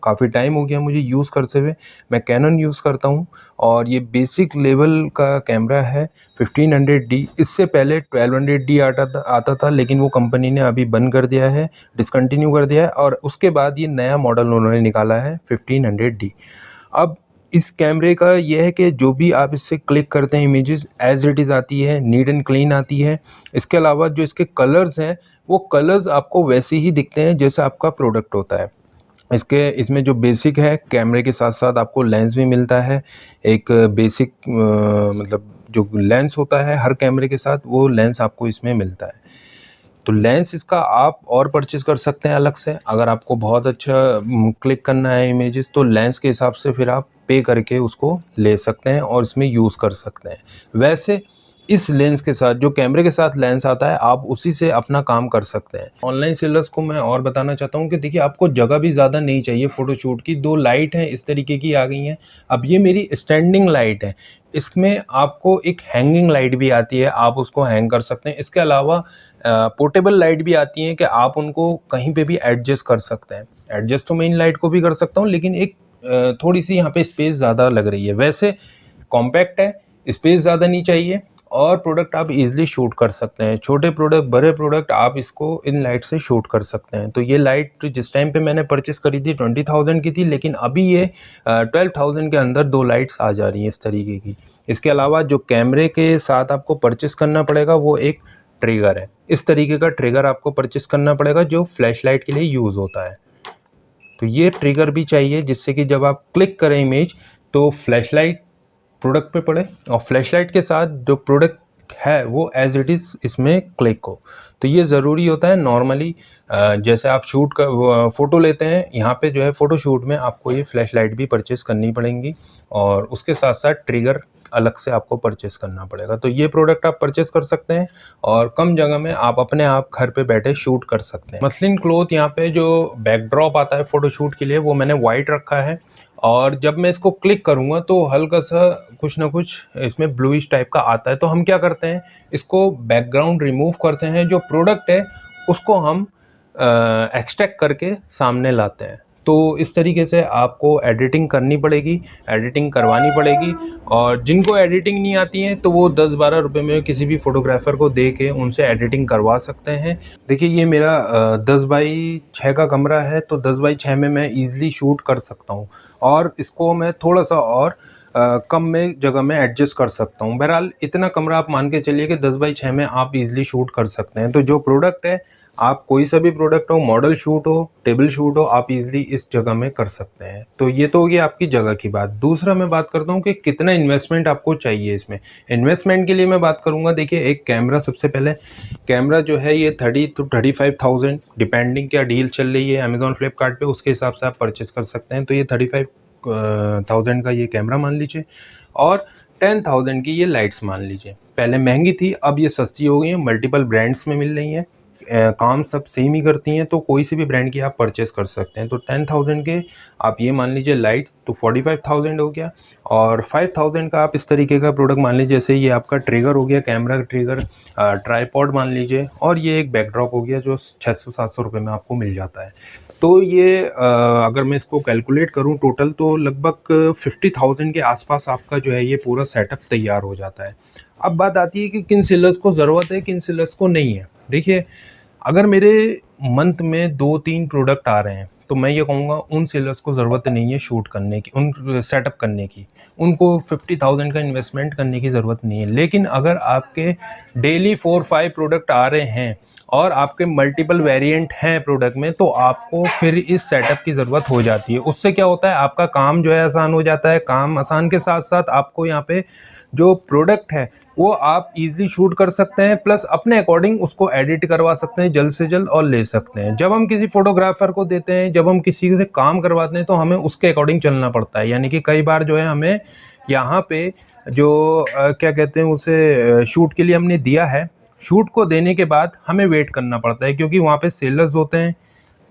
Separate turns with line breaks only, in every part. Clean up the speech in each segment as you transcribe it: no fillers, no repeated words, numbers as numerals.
काफ़ी टाइम हो गया मुझे यूज़ करते हुए। मैं कैनन यूज़ करता हूँ और ये बेसिक लेवल का कैमरा है 1500D। इससे पहले 1200D आता था लेकिन वो कंपनी ने अभी बंद कर दिया है, डिसकंटिन्यू कर दिया है और उसके बाद ये नया मॉडल उन्होंने निकाला है 1500D। अब इस कैमरे का ये है कि जो भी आप इससे क्लिक करते हैं इमेजेस एज इट इज़ आती है, नीट एंड क्लीन आती है। इसके अलावा जो इसके कलर्स हैं वो कलर्स आपको वैसे ही दिखते हैं जैसा आपका प्रोडक्ट होता है। इसमें जो बेसिक है कैमरे के साथ साथ आपको लेंस भी मिलता है। एक बेसिक मतलब जो लेंस होता है हर कैमरे के साथ वो लेंस आपको इसमें मिलता है। तो लेंस इसका आप और परचेज़ कर सकते हैं अलग से। अगर आपको बहुत अच्छा क्लिक करना है इमेजेस तो लेंस के हिसाब से फिर आप पे करके उसको ले सकते हैं और इसमें यूज़ कर सकते हैं। वैसे इस लेंस के साथ जो कैमरे के साथ लेंस आता है आप उसी से अपना काम कर सकते हैं। ऑनलाइन सेलर्स को मैं और बताना चाहता हूँ कि देखिए आपको जगह भी ज़्यादा नहीं चाहिए फ़ोटोशूट की। 2 लाइट हैं इस तरीके की आ गई हैं। अब ये मेरी स्टैंडिंग लाइट है। इसमें आपको एक हैंगिंग लाइट भी आती है, आप उसको हैंग कर सकते हैं। इसके अलावा पोर्टेबल लाइट भी आती हैं कि आप उनको कहीं पे भी एडजस्ट कर सकते हैं। एडजस्ट तो मैं इन लाइट को भी कर सकता हूँ लेकिन एक थोड़ी सी यहाँ पे स्पेस ज़्यादा लग रही है। वैसे कॉम्पैक्ट है, स्पेस ज़्यादा नहीं चाहिए और प्रोडक्ट आप इजीली शूट कर सकते हैं। छोटे प्रोडक्ट, बड़े प्रोडक्ट आप इसको इन लाइट से शूट कर सकते हैं। तो ये लाइट जिस टाइम पे मैंने परचेस करी थी 20,000 की थी लेकिन अभी ये 12,000 के अंदर 2 लाइट्स आ जा रही हैं इस तरीके की। इसके अलावा जो कैमरे के साथ आपको परचेस करना पड़ेगा वो एक ट्रिगर है। इस तरीके का ट्रिगर आपको परचेस करना पड़ेगा जो फ्लैश लाइट के लिए यूज़ होता है। तो ये ट्रिगर भी चाहिए जिससे कि जब आप क्लिक करें इमेज तो फ्लैश लाइट प्रोडक्ट पे पड़े और फ्लैश लाइट के साथ जो प्रोडक्ट है वो एज इट इज़ इसमें क्लिक हो। तो ये ज़रूरी होता है। नॉर्मली जैसे आप शूट का फ़ोटो लेते हैं यहाँ पे जो है फ़ोटो शूट में आपको ये फ्लैश लाइट भी परचेज़ करनी पड़ेंगी और उसके साथ साथ ट्रिगर अलग से आपको परचेज़ करना पड़ेगा। तो ये प्रोडक्ट आप परचेज़ कर सकते हैं और कम जगह में आप अपने आप घर पे बैठे शूट कर सकते हैं। मसलिन क्लॉथ यहाँ पे जो बैकड्रॉप आता है फ़ोटोशूट के लिए वो मैंने वाइट रखा है और जब मैं इसको क्लिक करूँगा तो हल्का सा कुछ ना कुछ इसमें ब्लूइश टाइप का आता है। तो हम क्या करते हैं इसको बैकग्राउंड रिमूव करते हैं, जो प्रोडक्ट है उसको हम एक्सट्रैक्ट करके सामने लाते हैं। तो इस तरीके से आपको एडिटिंग करनी पड़ेगी, एडिटिंग करवानी पड़ेगी और जिनको एडिटिंग नहीं आती है तो वो 10-12 रुपए में किसी भी फ़ोटोग्राफ़र को दे के उनसे एडिटिंग करवा सकते हैं। देखिए ये मेरा 10 बाई 6 का कमरा है तो 10 बाई 6 में मैं ईज़िली शूट कर सकता हूँ और इसको मैं थोड़ा-सा और कम में जगह में एडजस्ट कर सकता हूँ। बहरहाल इतना कमरा आप मान के चलिए कि 10 बाई 6 में आप ईज़िली शूट कर सकते हैं। तो जो प्रोडक्ट है आप कोई सा भी प्रोडक्ट हो, मॉडल शूट हो, टेबल शूट हो, आप इजीली इस जगह में कर सकते हैं। तो ये तो हो गई आपकी जगह की बात। दूसरा मैं बात करता हूँ कि कितना इन्वेस्टमेंट आपको चाहिए इसमें। इन्वेस्टमेंट के लिए मैं बात करूँगा, देखिए एक कैमरा, सबसे पहले कैमरा जो है ये 30 to 35,000 डिपेंडिंग क्या डील चल रही है अमेज़न फ्लिपकार्ट पे उसके हिसाब से आप परचेज़ कर सकते हैं। तो ये 35,000 का ये कैमरा मान लीजिए और 10,000 की ये लाइट्स मान लीजिए। पहले महंगी थी, अब ये सस्ती हो गई हैं, मल्टीपल ब्रांड्स में मिल रही हैं। काम सब सेम ही करती हैं तो कोई सी भी ब्रांड की आप परचेज़ कर सकते हैं। तो 10,000 के आप ये मान लीजिए लाइट तो 45,000 हो गया और 5,000 का आप इस तरीके का प्रोडक्ट मान लीजिए, जैसे ये आपका ट्रिगर हो गया, कैमरा का ट्रिगर, ट्राइपॉड मान लीजिए और ये एक बैकड्रॉप हो गया जो 600-700 रुपये में आपको मिल जाता है। तो ये अगर मैं इसको कैलकुलेट करूँ टोटल तो लगभग 50,000 के आसपास आपका जो है ये पूरा सेटअप तैयार हो जाता है। अब बात आती है कि किन सेलर्स को ज़रूरत है, किन सेलर्स को नहीं है। देखिए अगर मेरे मंथ में 2-3 प्रोडक्ट आ रहे हैं तो मैं ये कहूँगा उन सेलर्स को ज़रूरत नहीं है शूट करने की, उन सेटअप करने की। उनको 50,000 का इन्वेस्टमेंट करने की ज़रूरत नहीं है। लेकिन अगर आपके डेली 4-5 प्रोडक्ट आ रहे हैं और आपके मल्टीपल वेरिएंट हैं प्रोडक्ट में तो आपको फिर इस सेटअप की ज़रूरत हो जाती है। उससे क्या होता है आपका काम जो है आसान हो जाता है। काम आसान के साथ साथ आपको यहाँ पे जो प्रोडक्ट है वो आप इजीली शूट कर सकते हैं, प्लस अपने अकॉर्डिंग उसको एडिट करवा सकते हैं जल्द से जल्द और ले सकते हैं। जब हम किसी फोटोग्राफर को देते हैं, जब हम किसी से काम करवाते हैं तो हमें उसके अकॉर्डिंग चलना पड़ता है। यानी कि कई बार जो है हमें यहाँ पे जो क्या कहते हैं उसे शूट के लिए हमने दिया है, शूट को देने के बाद हमें वेट करना पड़ता है क्योंकि वहाँ पे सेलर्स होते हैं,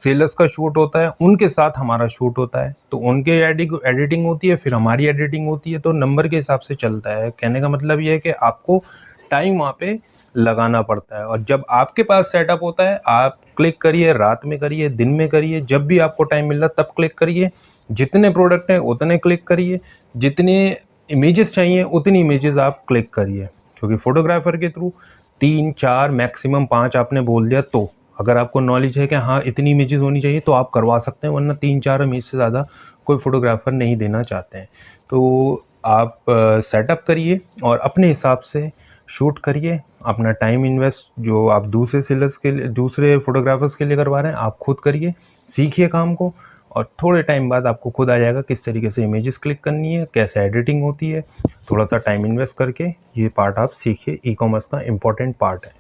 सेलर्स का शूट होता है, उनके साथ हमारा शूट होता है। तो उनके एडिटिंग होती है, फिर हमारी एडिटिंग होती है, तो नंबर के हिसाब से चलता है। कहने का मतलब ये है कि आपको टाइम वहाँ पे लगाना पड़ता है। और जब आपके पास सेटअप होता है, आप क्लिक करिए, रात में करिए, दिन में करिए, जब भी आपको टाइम मिल रहा है तब क्लिक करिए। जितने प्रोडक्ट हैं उतने क्लिक करिए, जितने इमेजेस चाहिए उतनी इमेजेस आप क्लिक करिए, क्योंकि फोटोग्राफर के थ्रू 3-4 मैक्सिमम 5 आपने बोल दिया, तो अगर आपको नॉलेज है कि हाँ इतनी इमेजेस होनी चाहिए तो आप करवा सकते हैं, वरना 3-4 इमेज से ज़्यादा कोई फोटोग्राफर नहीं देना चाहते हैं। तो आप सेटअप करिए और अपने हिसाब से शूट करिए। अपना टाइम इन्वेस्ट जो आप दूसरे सेलर्स के लिए, दूसरे फोटोग्राफर्स के लिए करवा रहे हैं, आप खुद करिए, सीखिए काम को, और थोड़े टाइम बाद आपको खुद आ जाएगा किस तरीके से इमेजेस क्लिक करनी है, कैसे एडिटिंग होती है। थोड़ा सा टाइम इन्वेस्ट करके ये पार्ट आप सीखिए, ई कॉमर्स का इम्पॉर्टेंट पार्ट है।